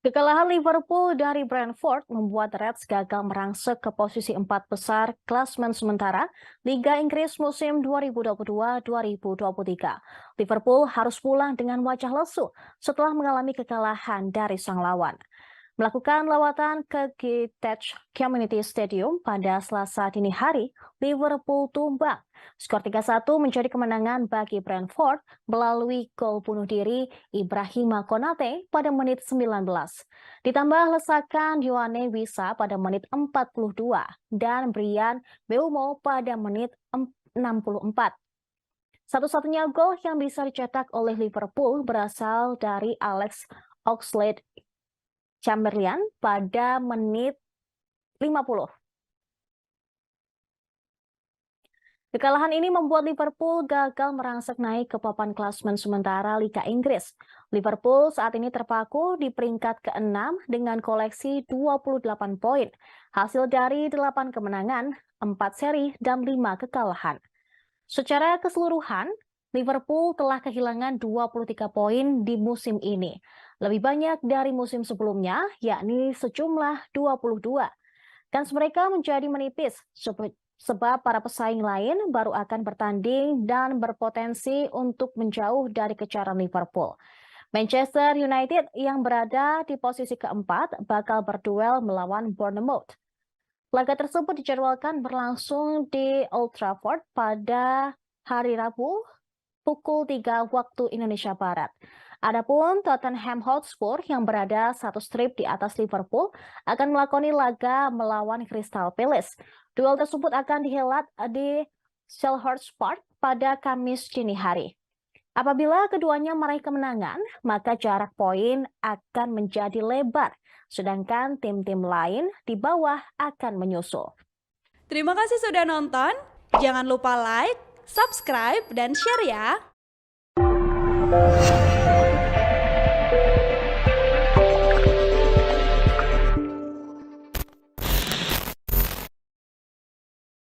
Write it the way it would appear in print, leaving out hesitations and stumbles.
Kekalahan Liverpool dari Brentford membuat Reds gagal merangsek ke posisi 4 besar klasemen sementara Liga Inggris musim 2022-2023. Liverpool harus pulang dengan wajah lesu setelah mengalami kekalahan dari sang lawan. Melakukan lawatan ke Gitech Community Stadium pada Selasa dini hari, Liverpool tumbang. Skor 3-1 menjadi kemenangan bagi Brentford melalui gol bunuh diri Ibrahima Konate pada menit 19. Ditambah lesakan Yoane Wissa pada menit 42 dan Brian Mbeumo pada menit 64. Satu-satunya gol yang bisa dicetak oleh Liverpool berasal dari Alex Oxlade-Chamberlain pada menit 50. Kekalahan ini membuat Liverpool gagal merangsek naik ke papan klasemen sementara Liga Inggris. Liverpool saat ini terpaku di peringkat ke-6 dengan koleksi 28 poin, hasil dari 8 kemenangan, 4 seri, dan 5 kekalahan. Secara keseluruhan, Liverpool telah kehilangan 23 poin di musim ini, lebih banyak dari musim sebelumnya, yakni sejumlah 22. Kans mereka menjadi menipis sebab para pesaing lain baru akan bertanding dan berpotensi untuk menjauh dari kejaran Liverpool. Manchester United yang berada di posisi keempat bakal berduel melawan Bournemouth. Laga tersebut dijadwalkan berlangsung di Old Trafford pada hari Rabu pukul 3 waktu Indonesia Barat. Adapun Tottenham Hotspur yang berada satu strip di atas Liverpool akan melakoni laga melawan Crystal Palace. Duel tersebut akan dihelat di Selhurst Park pada Kamis dini hari. Apabila keduanya meraih kemenangan, maka jarak poin akan menjadi lebar, sedangkan tim-tim lain di bawah akan menyusul. Terima kasih sudah nonton. Jangan lupa like, subscribe, dan share ya.